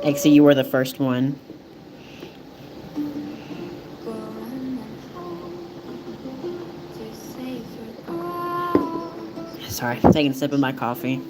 Actually, you were the first one. Sorry, taking a sip of my coffee.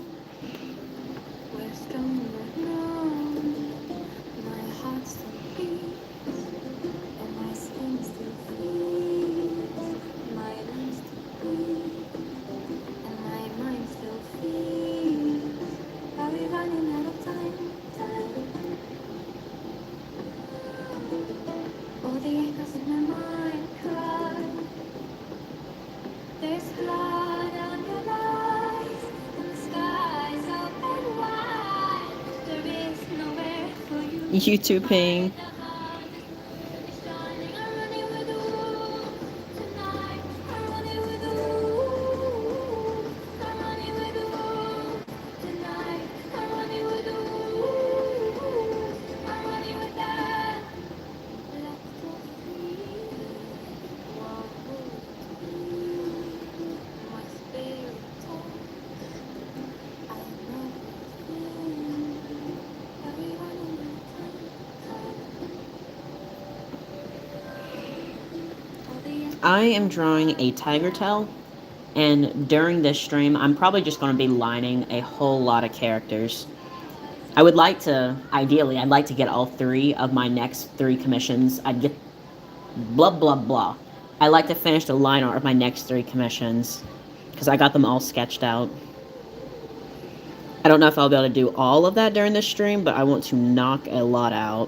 You too, Ping. I am drawing a tiger tail, and during this stream, I'm probably just going to be lining a whole lot of characters. I would like to, ideally, I'd like to get all three of my next three commissions. I'd get blah, blah, blah. I like to finish the line art of my next three commissions, because I got them all sketched out. I don't know if I'll be able to do all of that during this stream, but I want to knock a lot out.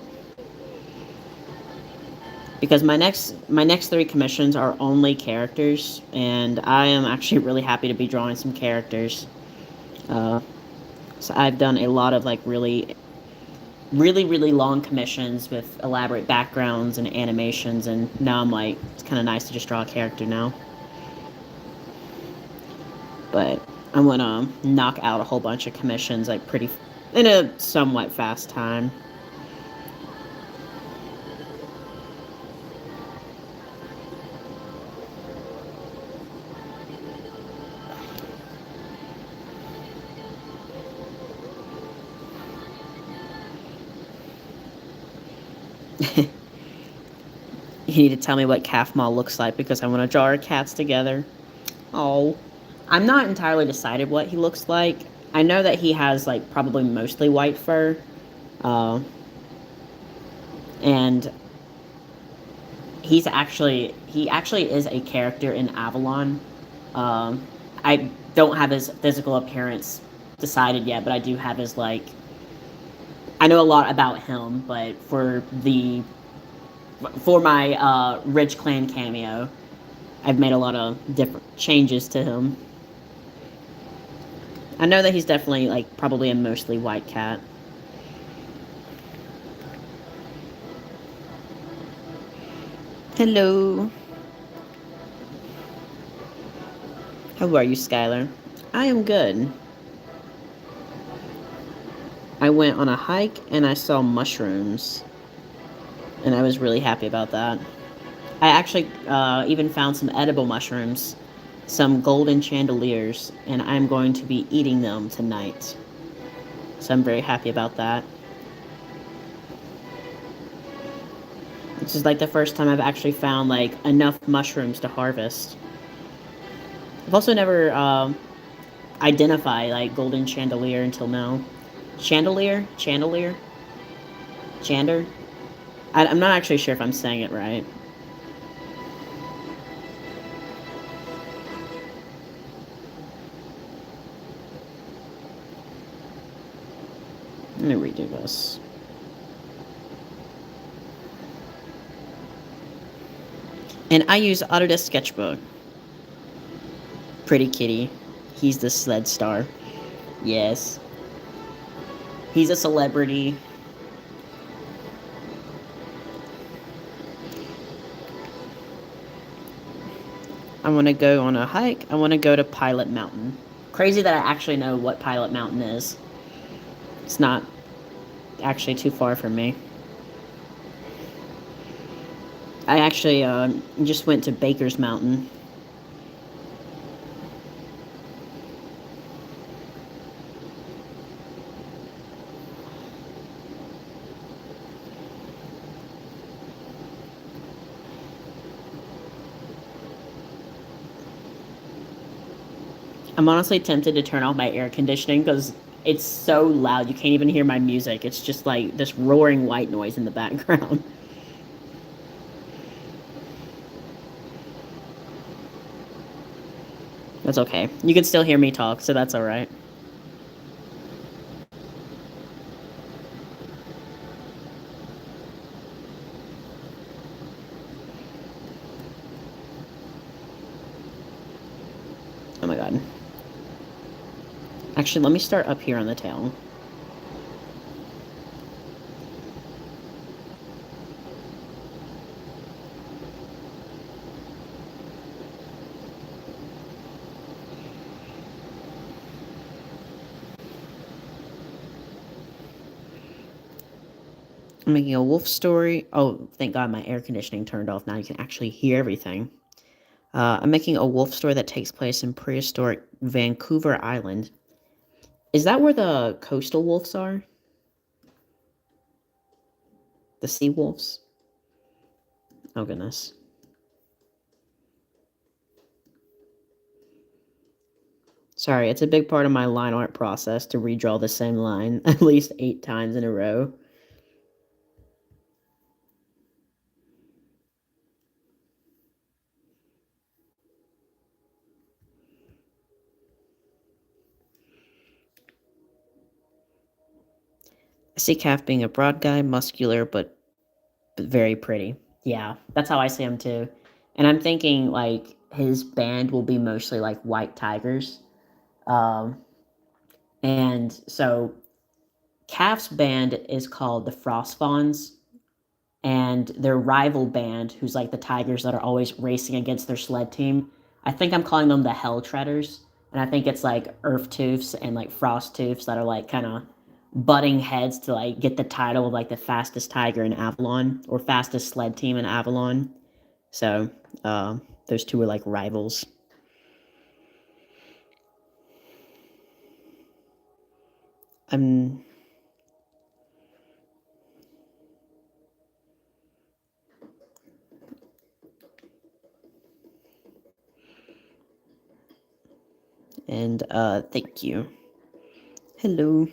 Because my next three commissions are only characters, and I am actually really happy to be drawing some characters. So I've done a lot of like really, really, really long commissions with elaborate backgrounds and animations, and now I'm like, it's kind of nice to just draw a character now. But I'm gonna knock out a whole bunch of commissions like in a somewhat fast time. You need to tell me what Calf Mall looks like because I want to draw our cats together. Oh. I'm not entirely decided what he looks like. I know that he has, like, probably mostly white fur. And he actually is a character in Avalon. I don't have his physical appearance decided yet, but I do have his, like, I know a lot about him, but for my Ridge Clan cameo, I've made a lot of different changes to him. I know that he's definitely, like, probably a mostly white cat. Hello. How are you, Skylar? I am good. I went on a hike and I saw mushrooms. And I was really happy about that. I actually even found some edible mushrooms, some golden chandeliers, and I'm going to be eating them tonight. So I'm very happy about that. This is like the first time I've actually found like enough mushrooms to harvest. I've also never identified like golden chandelier until now. Chandelier? Chandelier? Chander? I'm not actually sure if I'm saying it right. Let me redo this. And I use Autodesk Sketchbook. Pretty kitty. He's the sled star. Yes. He's a celebrity. I want to go on a hike. I want to go to Pilot Mountain. Crazy that I actually know what Pilot Mountain is. It's not actually too far from me. I actually just went to Baker's Mountain. I'm honestly tempted to turn off my air conditioning because it's so loud. You can't even hear my music. It's just like this roaring white noise in the background. That's okay. You can still hear me talk, so that's all right. Oh my god. Actually, let me start up here on the tail. I'm making a wolf story. Oh, thank God my air conditioning turned off. Now you can actually hear everything. I'm making a wolf story that takes place in prehistoric Vancouver Island. Is that where the coastal wolves are? The sea wolves? Oh, goodness. Sorry, it's a big part of my line art process to redraw the same line at least 8 times in a row. I see Calf being a broad guy, muscular, but very pretty. Yeah, that's how I see him too. And I'm thinking like his band will be mostly like white tigers. Um, and so Calf's band is called the Frost Fawns, and their rival band, who's like the tigers that are always racing against their sled team, I think I'm calling them the Hell Treaders. And I think it's like Earth Tooths and like Frost Tooths that are like kind of butting heads to like get the title of like the fastest tiger in Avalon or fastest sled team in Avalon. So those two are like rivals. I'm and thank you. Hello.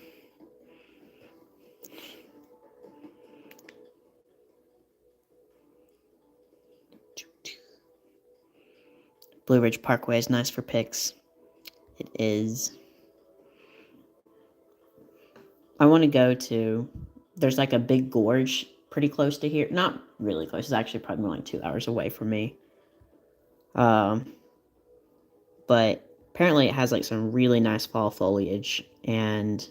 Blue Ridge Parkway is nice for pics. It is. I want to go to. There's like a big gorge pretty close to here. Not really close. It's actually probably more like 2 hours away from me. Um, but apparently it has like some really nice fall foliage, and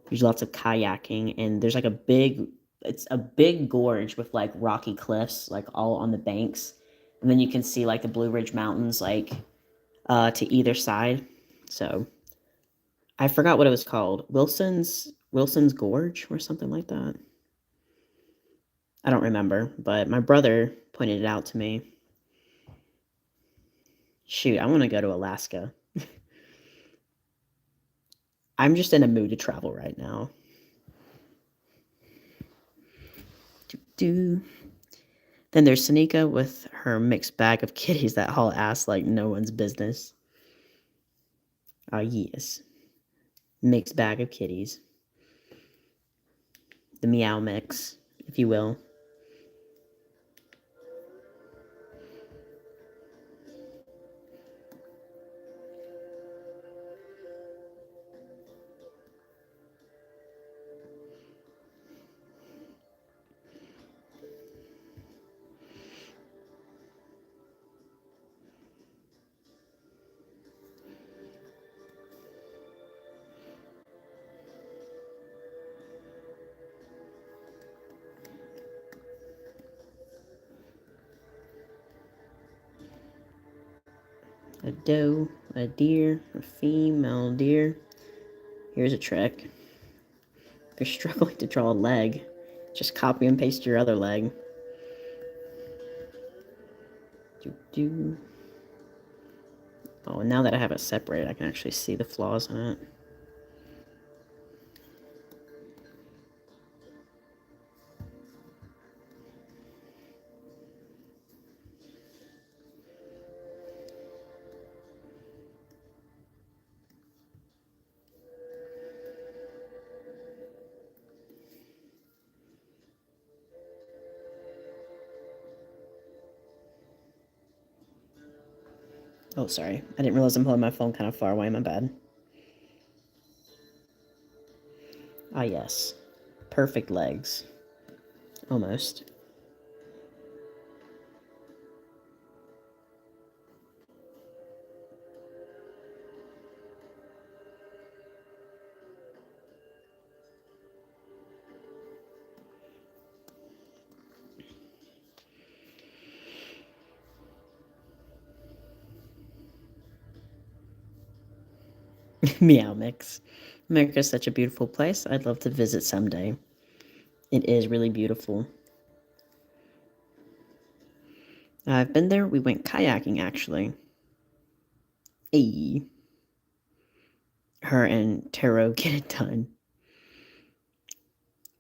there's lots of kayaking, and there's like a big. It's a big gorge with like rocky cliffs, like all on the banks, and then you can see like the Blue Ridge Mountains, like to either side. So I forgot what it was called. Wilson's Gorge or something like that. I don't remember, but my brother pointed it out to me. Shoot, I want to go to Alaska. I'm just in a mood to travel right now. Do. Then there's Sanika with her mixed bag of kitties that haul ass like no one's business. Ah, yes. Mixed bag of kitties. The meow mix, if you will. A doe, a deer, a female deer. Here's a trick. If you're struggling to draw a leg, just copy and paste your other leg. Do. Oh, and now that I have it separated, I can actually see the flaws in it. Oh, sorry. I didn't realize I'm holding my phone kind of far away. My bad. Ah, yes. Perfect legs. Almost. Meow mix. America's such a beautiful place. I'd love to visit someday. It is really beautiful. I've been there. We went kayaking, actually. Hey. Her and Taro get it done.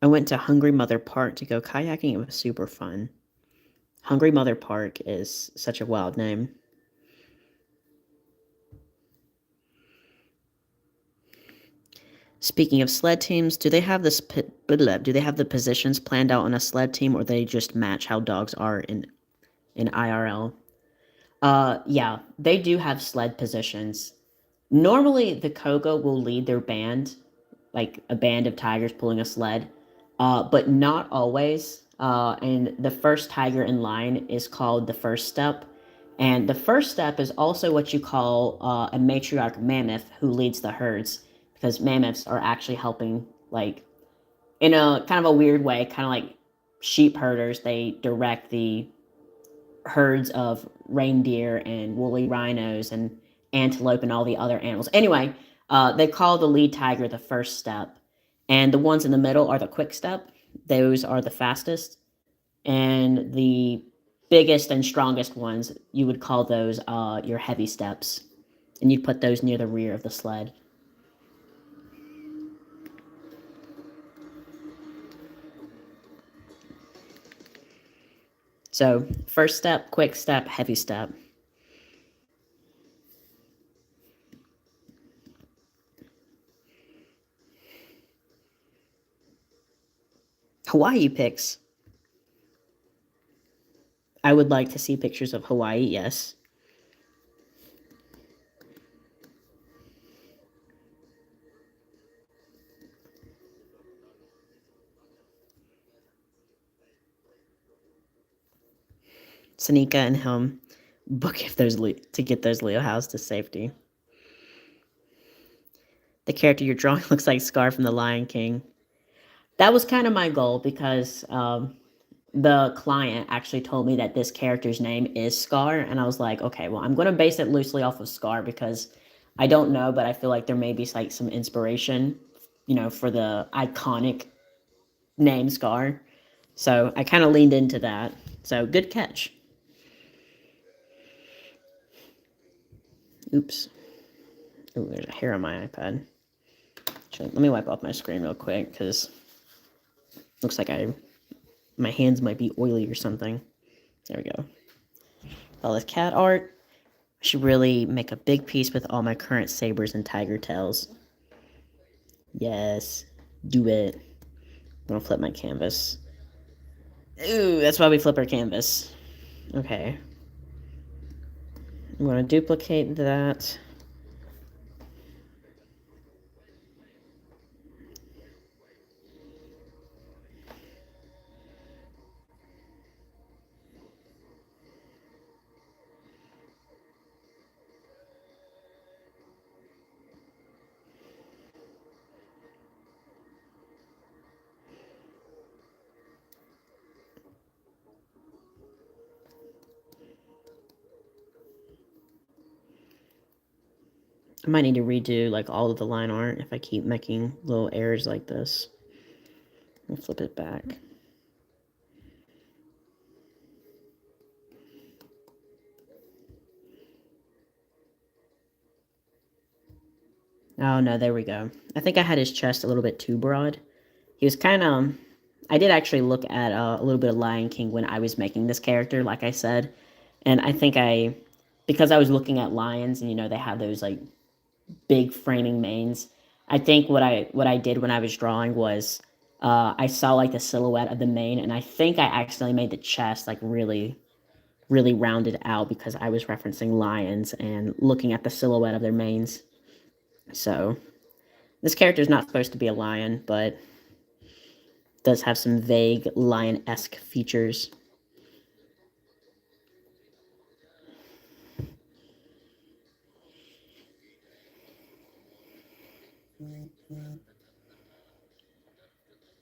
I went to Hungry Mother Park to go kayaking. It was super fun. Hungry Mother Park is such a wild name. Speaking of sled teams, do they have the positions planned out on a sled team, or they just match how dogs are in IRL? Yeah, they do have sled positions. Normally, the Koga will lead their band, like a band of tigers pulling a sled, but not always. And the first tiger in line is called the first step. And the first step is also what you call a matriarch mammoth who leads the herds, because mammoths are actually helping, like, in a kind of a weird way, kind of like sheep herders, they direct the herds of reindeer and woolly rhinos and antelope and all the other animals. Anyway, they call the lead tiger the first step, and the ones in the middle are the quick step. Those are the fastest, and the biggest and strongest ones you would call those your heavy steps, and you'd put those near the rear of the sled. So first step, quick step, heavy step. Hawaii pics. I would like to see pictures of Hawaii, yes. Sanika and him book if those to get those Leo house to safety. The character you're drawing looks like Scar from The Lion King. That was kind of my goal because the client actually told me that this character's name is Scar, and I was like, okay, well, I'm going to base it loosely off of Scar because I don't know, but I feel like there may be like some inspiration, for the iconic name Scar. So I kind of leaned into that. So good catch. Oops. Ooh, there's a hair on my iPad. Let me wipe off my screen real quick because looks like my hands might be oily or something. There we go. All this cat art. I should really make a big piece with all my current sabers and tiger tails. Yes, do it. I'm gonna flip my canvas. Ooh, that's why we flip our canvas. Okay. I'm gonna duplicate that. I might need to redo like all of the line art if I keep making little errors like this. Let me flip it back. Oh no, there we go. I think I had his chest a little bit too broad. He was kind of. I did actually look at a little bit of Lion King when I was making this character, like I said, and I think because I was looking at lions and they have those like big framing manes. I think what I did when I was drawing was I saw like the silhouette of the mane, and I think I accidentally made the chest like really really rounded out because I was referencing lions and looking at the silhouette of their manes. So this character is not supposed to be a lion, but does have some vague lion-esque features.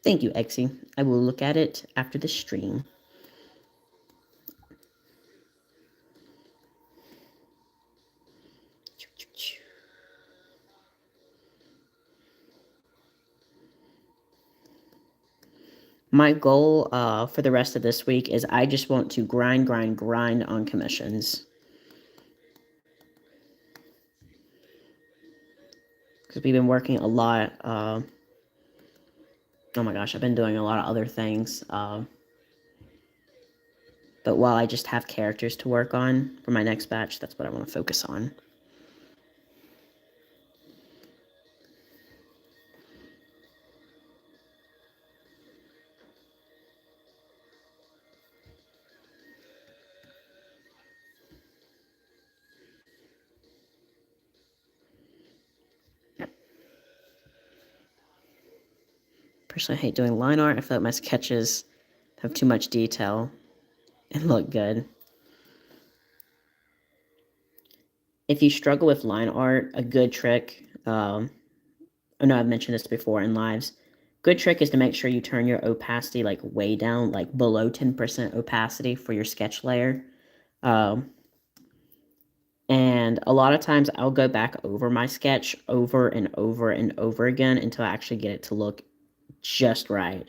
Thank you, Exy. I will look at it after the stream. My goal for the rest of this week is I just want to grind on commissions. Because we've been working a lot. Oh my gosh, I've been doing a lot of other things. But while I just have characters to work on for my next batch, that's what I want to focus on. Personally, I hate doing line art. I feel like my sketches have too much detail and look good. If you struggle with line art, a good trick, I know I've mentioned this before in lives, good trick is to make sure you turn your opacity like way down, like below 10% opacity for your sketch layer. And a lot of times I'll go back over my sketch over and over and over again until I actually get it to look just right.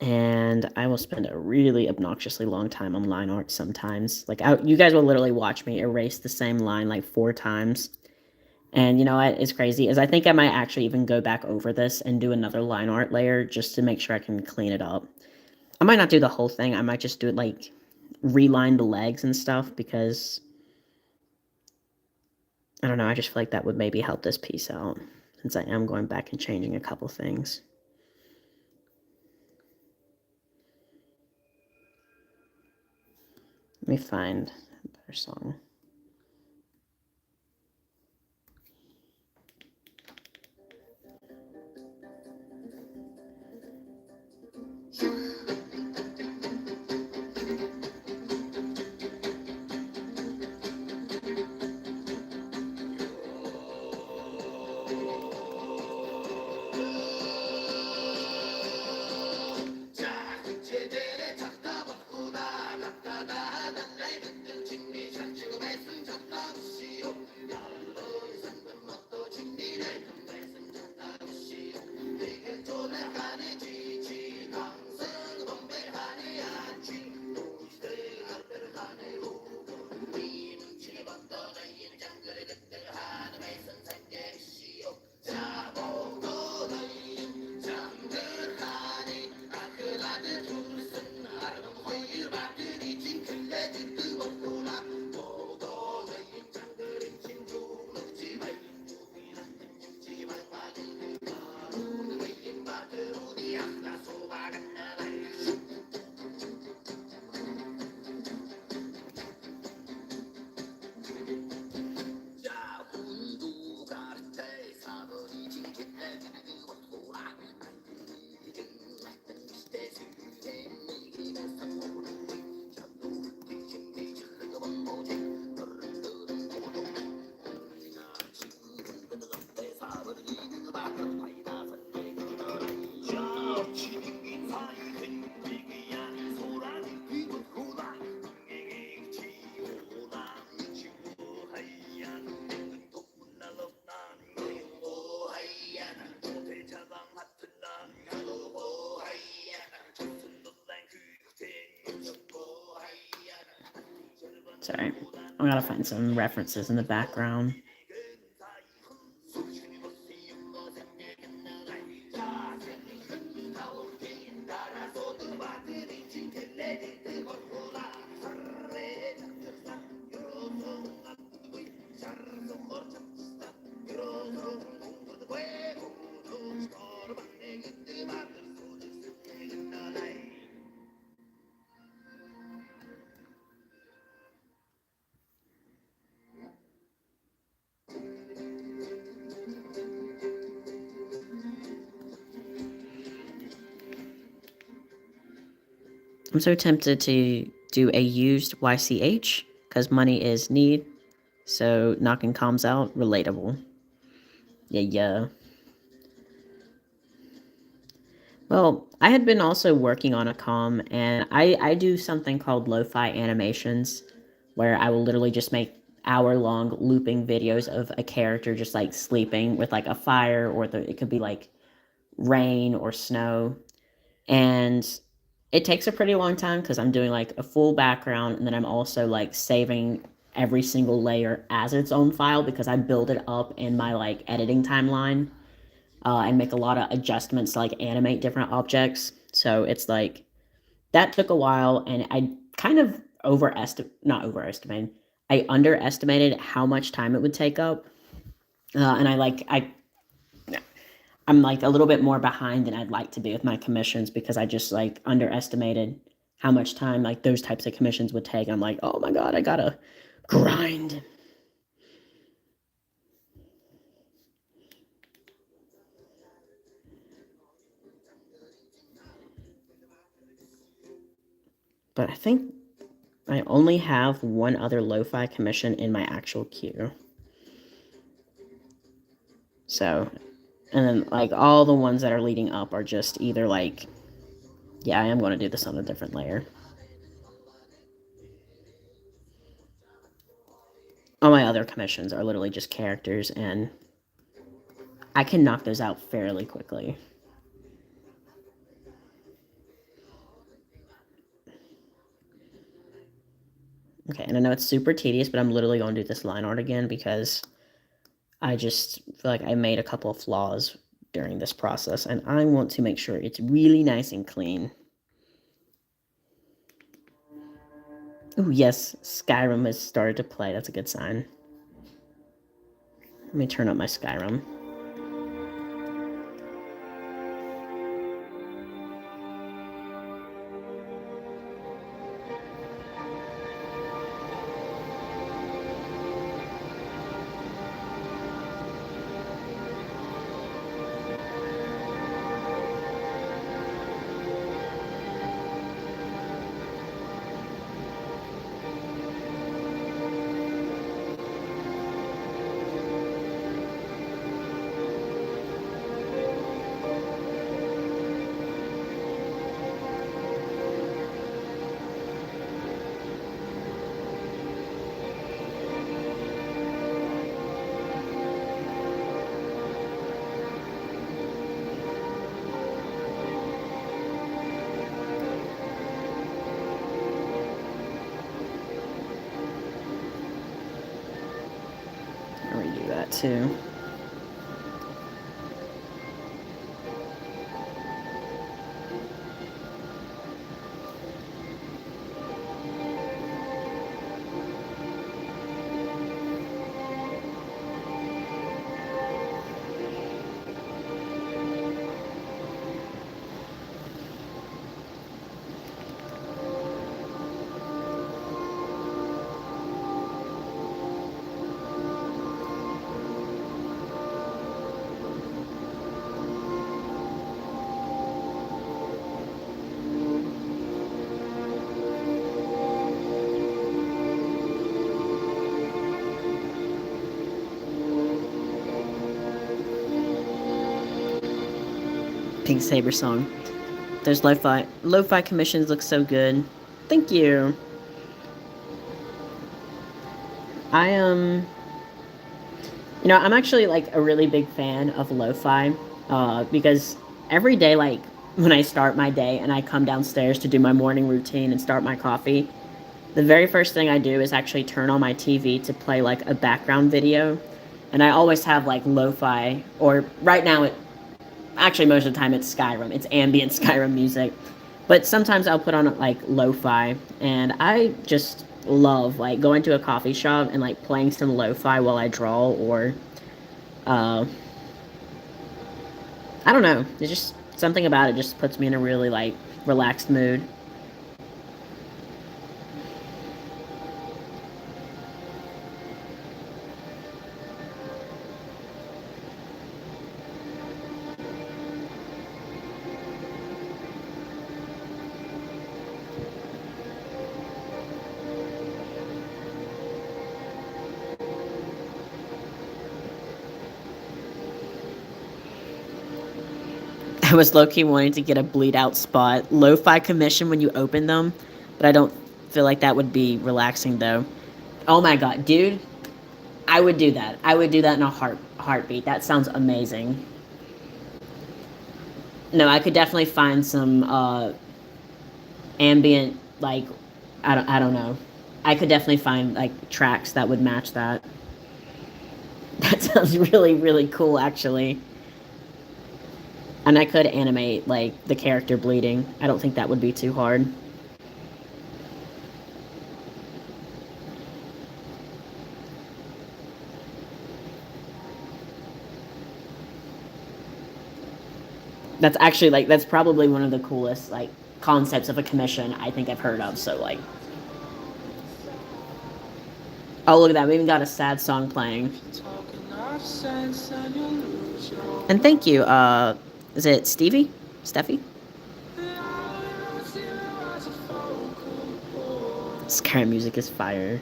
And I will spend a really obnoxiously long time on line art sometimes. Like, you guys will literally watch me erase the same line like 4 times. And you know what is crazy is I think I might actually even go back over this and do another line art layer just to make sure I can clean it up. I might not do the whole thing. I might just do it like reline the legs and stuff because I don't know. I just feel like that would maybe help this piece out since I am going back and changing a couple things. Let me find a better song. Sorry, I gotta find some references in the background. I'm so tempted to do a used YCH because money is need. So knocking comms out, relatable. Yeah, yeah. Well, I had been also working on a comm, and I do something called lo-fi animations, where I will literally just make hour-long looping videos of a character just like sleeping with like a fire, or it could be like rain or snow, and it takes a pretty long time because I'm doing like a full background, and then I'm also like saving every single layer as its own file because I build it up in my like editing timeline, and make a lot of adjustments to like animate different objects. So it's like that took a while, and I kind of not overestimated. I underestimated how much time it would take up, and I'm like a little bit more behind than I'd like to be with my commissions because I just like underestimated how much time like those types of commissions would take. I'm like, oh my god, I gotta grind. But I think I only have one other lo-fi commission in my actual queue. So, and then like all the ones that are leading up are just either like, yeah, I am going to do this on a different layer. All my other commissions are literally just characters, and I can knock those out fairly quickly. Okay, and I know it's super tedious, but I'm literally going to do this line art again because I just feel like I made a couple of flaws during this process, and I want to make sure it's really nice and clean. Oh, yes, Skyrim has started to play. That's a good sign. Let me turn up my Skyrim. I'll redo that too. Pink Saber song. Those lo-fi commissions look so good. Thank you. I I'm actually like a really big fan of lo-fi, because every day, like when I start my day and I come downstairs to do my morning routine and start my coffee, the very first thing I do is actually turn on my TV to play like a background video, and I always have like lo-fi, or right now it actually most of the time it's Skyrim. It's ambient Skyrim music. But sometimes I'll put on like lo-fi, and I just love like going to a coffee shop and like playing some lo-fi while I draw, or uh I don't know. There's just something about it just puts me in a really like relaxed mood. I was low-key wanting to get a bleed out spot. Lo-fi commission when you open them, but I don't feel like that would be relaxing though. Oh my god, dude. I would do that. I would do that in a heartbeat. That sounds amazing. No, I could definitely find some ambient, like, I don't know. I could definitely find like tracks that would match that. That sounds really really cool actually. And I could animate like the character bleeding. I don't think that would be too hard. That's actually like that's probably one of the coolest like concepts of a commission I think I've heard of. So like, oh look at that, we even got a sad song playing. And thank you. Is it Stevie? Steffi? This current music is fire.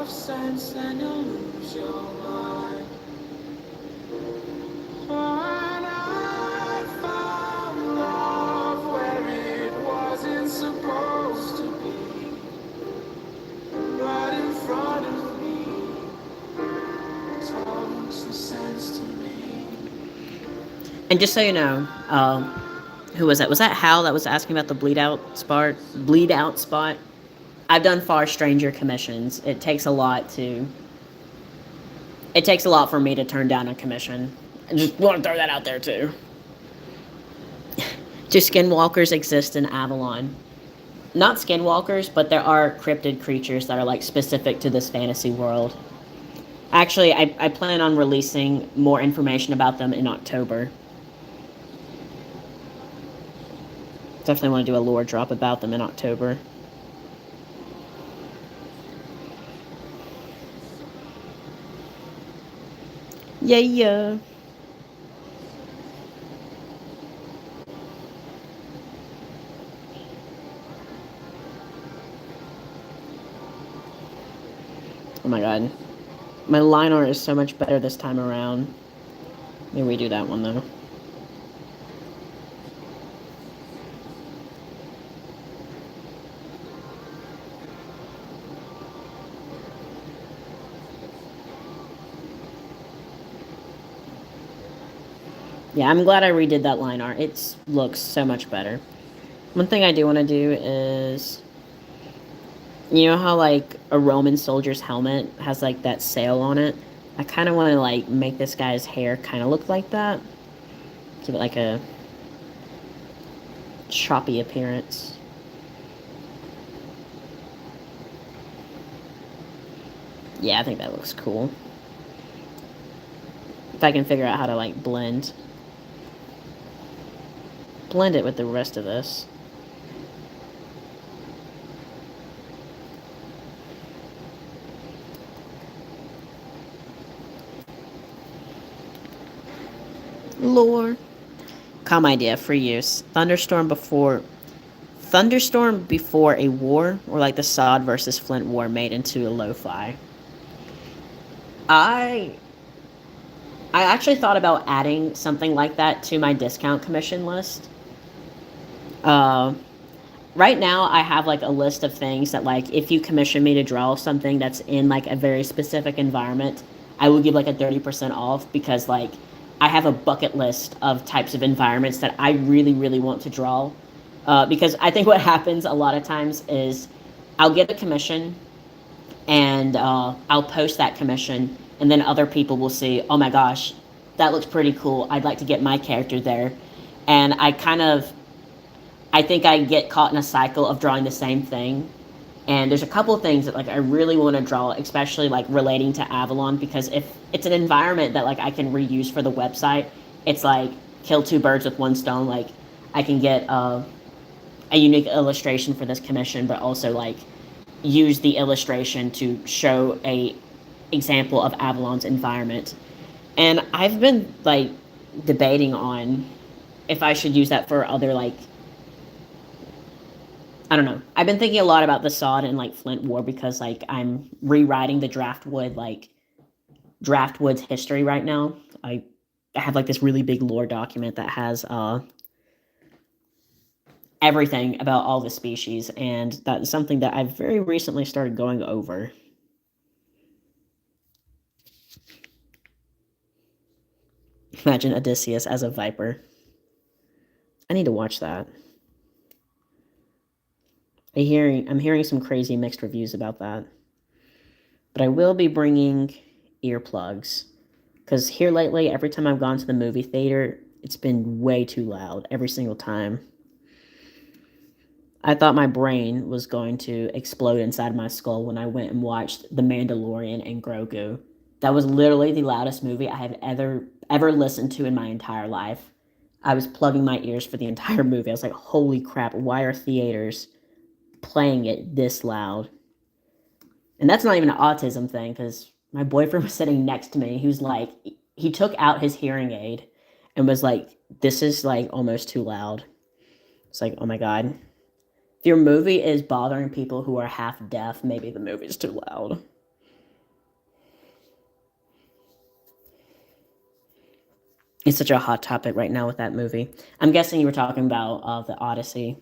Sense and you'll lose your mind. When I found love where it wasn't supposed to be, right in front of me, talking some sense to me. And just so you know, who was that? Was that Hal that was asking about the bleed out spot? Bleed out spot. I've done far stranger commissions. It takes a lot to. It takes a lot for me to turn down a commission. I just want to throw that out there too. Do skinwalkers exist in Avalon? Not skinwalkers, but there are cryptid creatures that are like specific to this fantasy world. Actually, I plan on releasing more information about them in October. Definitely want to do a lore drop about them in October. Yeah. Oh my god. My line art is so much better this time around. Maybe we do that one though. Yeah, I'm glad I redid that line art. It looks so much better. One thing I do want to do is, you know how like a Roman soldier's helmet has like that sail on it? I kind of want to like make this guy's hair kind of look like that. Give it like a choppy appearance. Yeah, I think that looks cool. If I can figure out how to like blend it with the rest of this. Lore. Calm idea for use. Thunderstorm before a war, or like the Sod versus Flint war made into a lo-fi. I actually thought about adding something like that to my discount commission list. Right now I have like a list of things that like if you commission me to draw something that's in like a very specific environment, I will give like a 30% off because like I have a bucket list of types of environments that I really really want to draw. Because I think what happens a lot of times is I'll get a commission and I'll post that commission and then other people will see, oh my gosh, that looks pretty cool. I'd like to get my character there. And I think I get caught in a cycle of drawing the same thing. And there's a couple of things that like I really want to draw, especially like relating to Avalon, because if it's an environment that like I can reuse for the website, it's like kill two birds with one stone. Like I can get a unique illustration for this commission, but also like use the illustration to show a example of Avalon's environment. And I've been like debating on if I should use that for other like I don't know. I've been thinking a lot about the Sod and like Flint War because like I'm rewriting the Draftwood's history right now. I have like this really big lore document that has everything about all the species, and that's something that I've very recently started going over. Imagine Odysseus as a viper. I need to watch that. I'm hearing some crazy mixed reviews about that. But I will be bringing earplugs because here lately, every time I've gone to the movie theater, it's been way too loud every single time. I thought my brain was going to explode inside my skull when I went and watched The Mandalorian and Grogu. That was literally the loudest movie I have ever listened to in my entire life. I was plugging my ears for the entire movie. I was like, "Holy crap, why are theaters playing it this loud?" And that's not even an autism thing because my boyfriend was sitting next to me. He was like, he took out his hearing aid and was like, "This is like almost too loud." It's like, oh my God. If your movie is bothering people who are half deaf, maybe the movie's too loud. It's such a hot topic right now with that movie. I'm guessing you were talking about the Odyssey.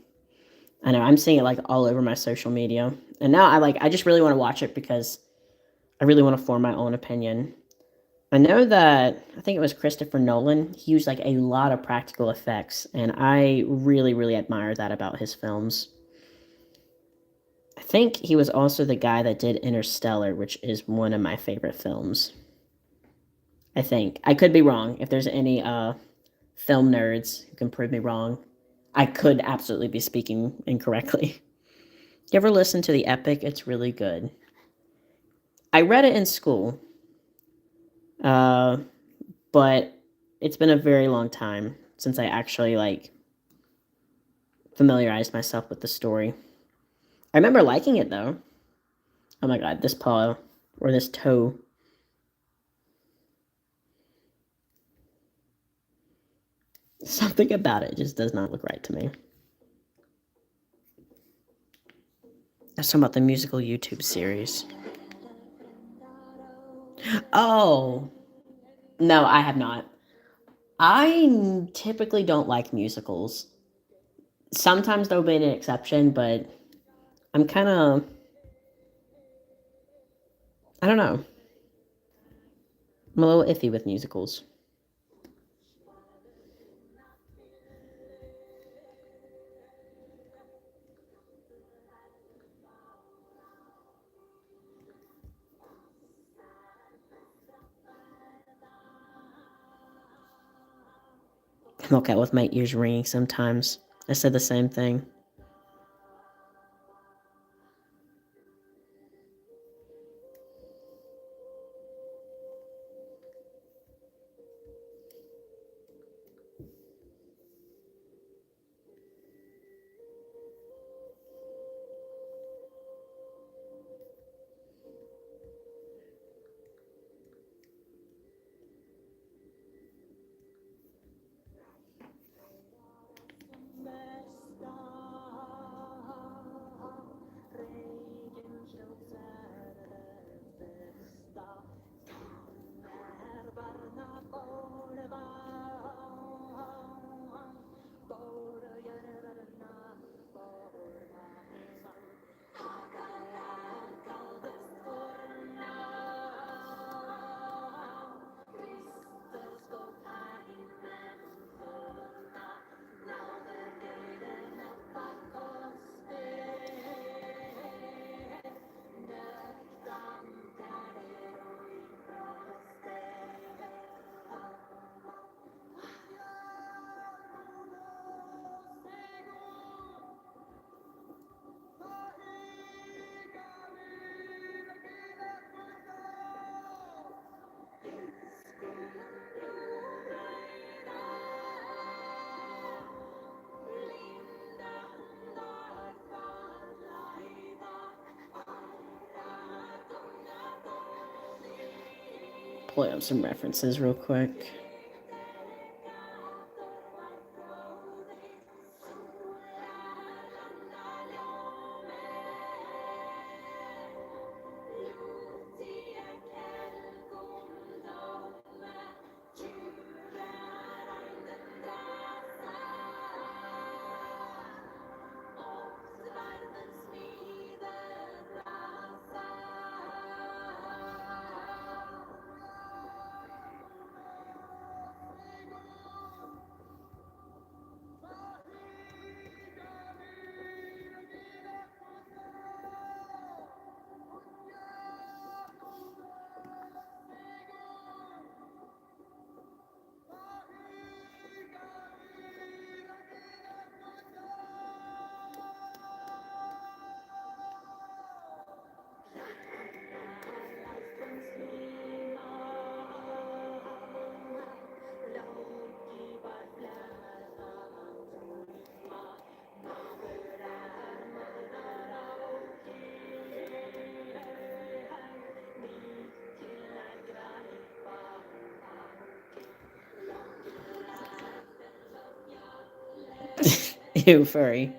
I know I'm seeing it like all over my social media, and now I just really want to watch it because I really want to form my own opinion. I know that I think it was Christopher Nolan. He used like a lot of practical effects, and I really admire that about his films. I think he was also the guy that did Interstellar, which is one of my favorite films. I think. I could be wrong. If there's any film nerds who can prove me wrong, I could absolutely be speaking incorrectly. You ever listen to the Epic? It's really good. I read it in school, uh, but it's been a very long time since I actually like familiarized myself with the story. I remember liking it though. Oh my god, this paw or this toe. Something about it just does not look right to me. That's talking about the musical YouTube series. Oh, no, I have not. I typically don't like musicals. Sometimes there'll be an exception, but I'm kind of, I don't know. I'm a little iffy with musicals. I'm okay with my ears ringing sometimes. I said the same thing. pull up some references real quick. Ew, furry.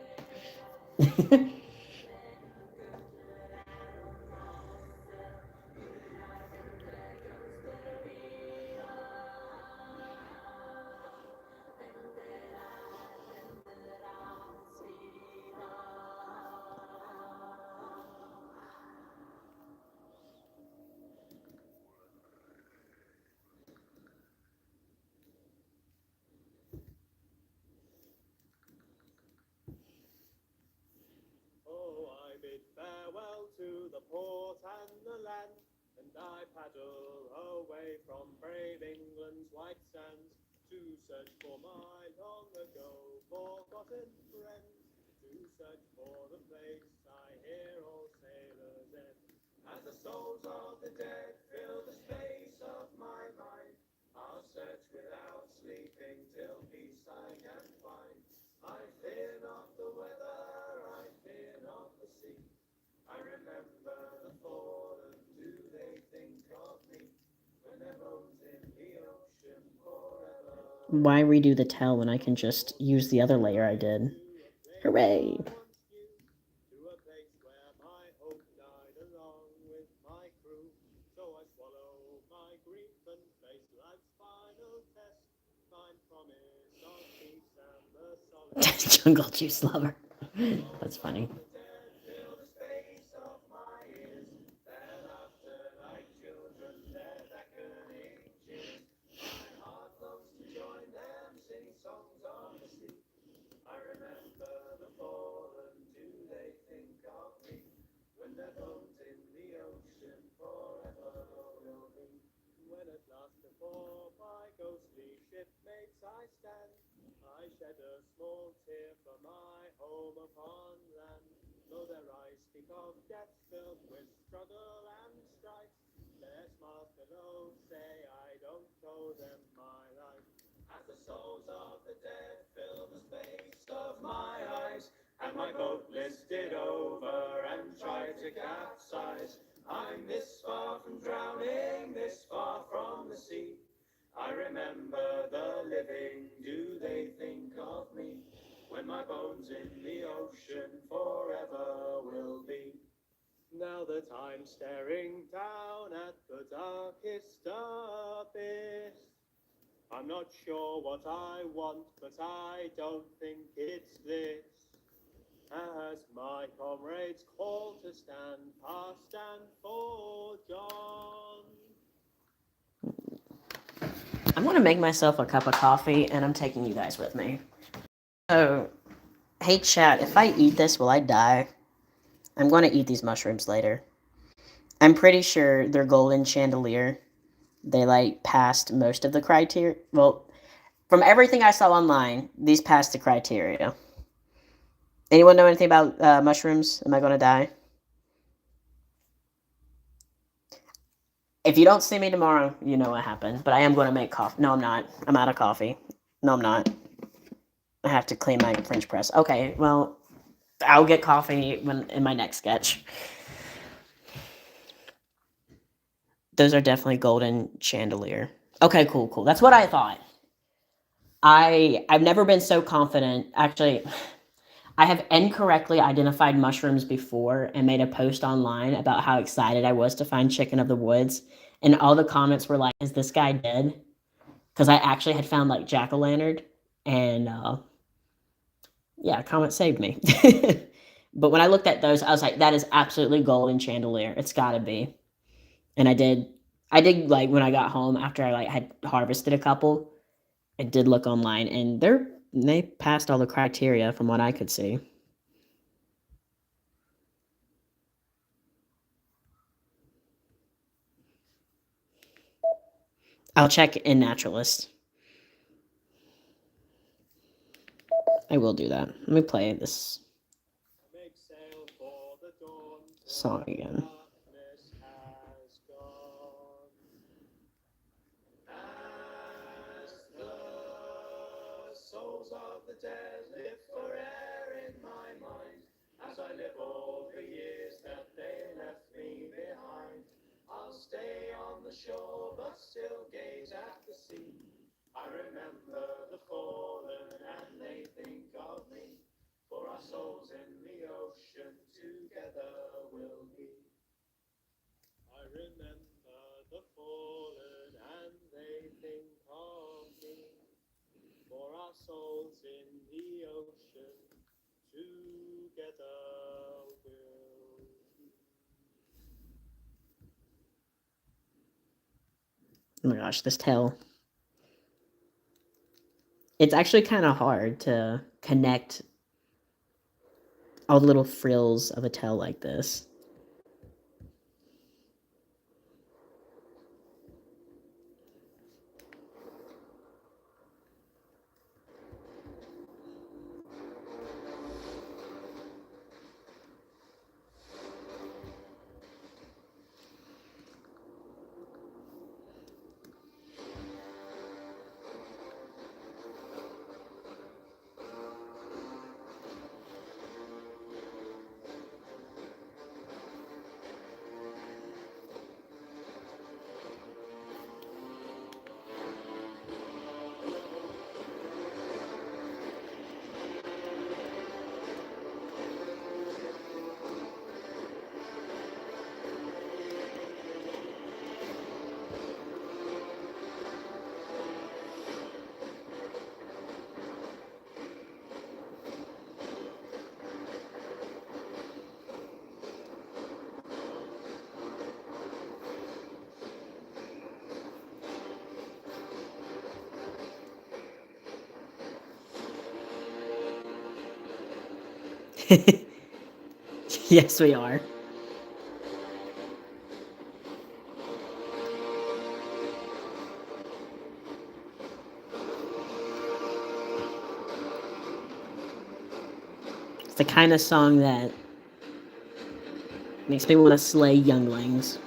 Oh, I bid farewell to the port and the land, and I paddle away from brave England's white sands to search for my long ago forgotten friends, to search for the place I hear all sailors end. As the souls of the dead fill the space of my mind, I'll search without sleeping till peace I can find. I fear not the weather, I fear not the sea. I remember the fallen, do they think of me? When their bones in the ocean forever. Why redo the tell when I can just use the other layer I did? Hooray! To a place where my hope died along with my crew. So I swallow my grief and face life's final test. Find promise of peace and the solitude. Jungle juice lover. That's funny. The dead fill the space of my ears. Their laughter like children, their beckoning cheers. My heart longs to join them, sing songs of the sea. I remember the fallen, do they think of me? When their bones in the ocean forever will be. When at last before my ghostly shipmates I stand, I shed a small tear for my home upon land. Though their eyes speak of death filled with struggle and strife, their smiles below say I don't owe them my life. As the souls of the dead fill the space of my eyes, and my boat listed over and tried to capsize, I'm this far from drowning, this far from the sea. I remember the living, do they think of me? When my bones in the ocean forever will be. Now that I'm staring down at the darkest abyss, I'm not sure what I want, but I don't think it's this. As my comrades call to stand past and for John. I'm gonna make myself a cup of coffee and I'm taking you guys with me. So, hey chat, if I eat this, will I die? I'm gonna eat these mushrooms later. I'm pretty sure they're golden chandelier. They like passed most of the criteria. Well, from everything I saw online, these passed the criteria. Anyone know anything about mushrooms? Am I gonna die? If you don't see me tomorrow, you know what happened. But I am gonna make coffee. No, I'm not. I'm out of coffee. No, I'm not. I have to clean my French press. Okay, well, I'll get coffee when in my next sketch. Those are definitely golden chandelier. Okay, cool, cool. That's what I thought. I've never been so confident. Actually, I have incorrectly identified mushrooms before and made a post online about how excited I was to find chicken of the woods, and all the comments were like, "Is this guy dead?" Because I actually had found like jack o' lantern, and yeah, comment saved me. But when I looked at those, I was like, "That is absolutely golden chandelier. It's got to be." And I did like when I got home after I like had harvested a couple. I did look online, and they passed all the criteria from what I could see. I'll check in naturalist. I will do that. Let me play this Make sail for the dawn, song the again. darkness has gone. As the souls of the dead live for air in my mind, as I live all the years that they left me behind, I'll stay on the shore but still gaze at the sea. I remember the fallen and they think of me, for our souls in the ocean together will be. I remember the fallen and they think of me, for our souls in the ocean together will be. Oh my gosh, this tail. It's actually kind of hard to connect all the little frills of a tail like this. Yes, we are. It's the kind of song that makes me want to slay younglings.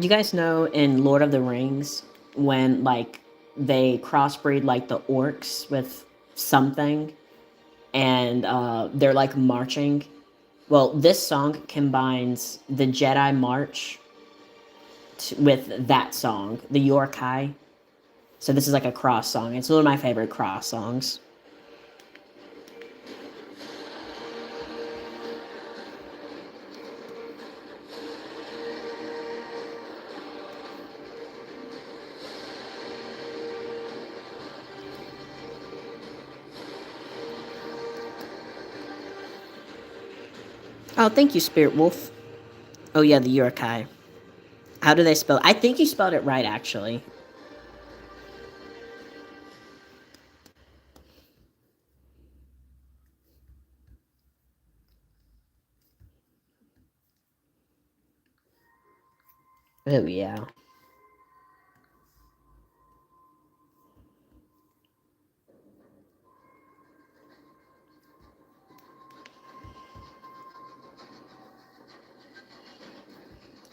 You guys know in Lord of the Rings when like they crossbreed like the orcs with something and they're like marching. Well, this song combines the Jedi March with that song, the Yorkai. So this is like a cross song. It's one of my favorite cross songs. Oh, thank you, Spirit Wolf. Oh yeah, the Yorkai. How do they spell? I think you spelled it right, actually. Oh, yeah.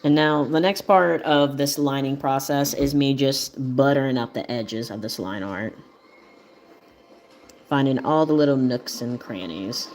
And now the next part of this lining process is me just buttering up the edges of this line art. Finding all the little nooks and crannies.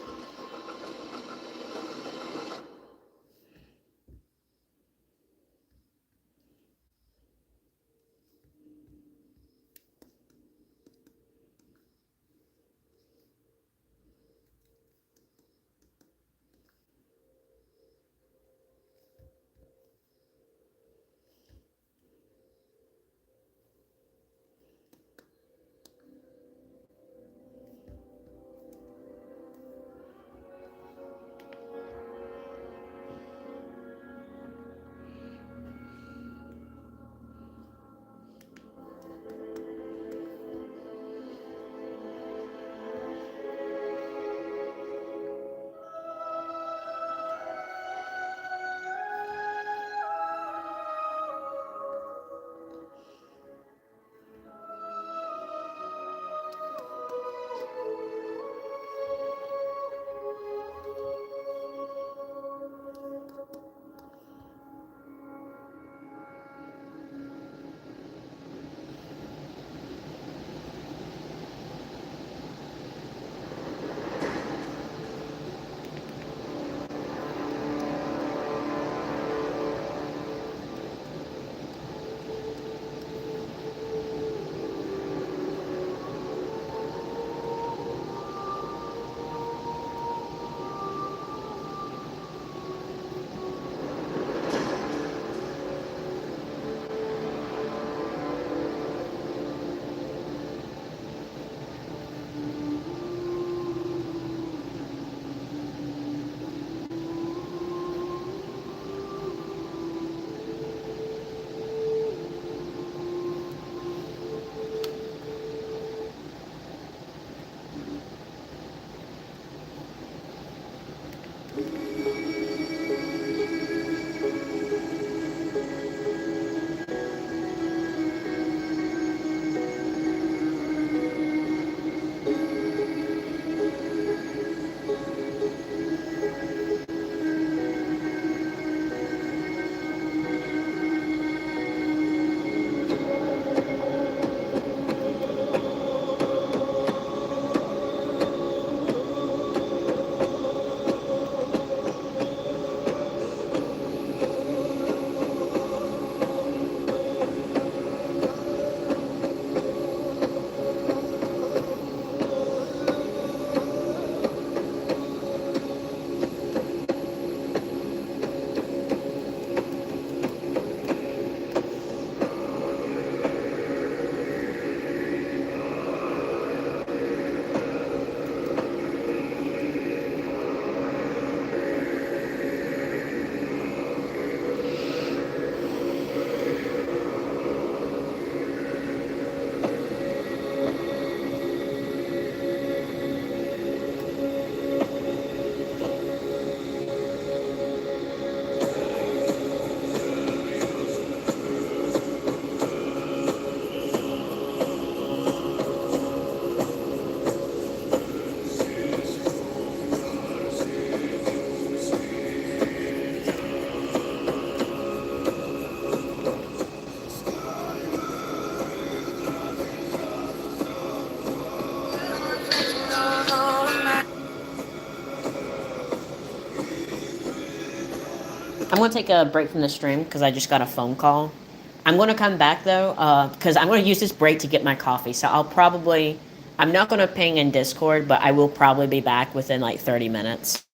I'm going to take a break from the stream because I just got a phone call. I'm going to come back though because I'm going to use this break to get my coffee. So I'll probably, I'm not going to ping in Discord, but I will probably be back within like 30 minutes.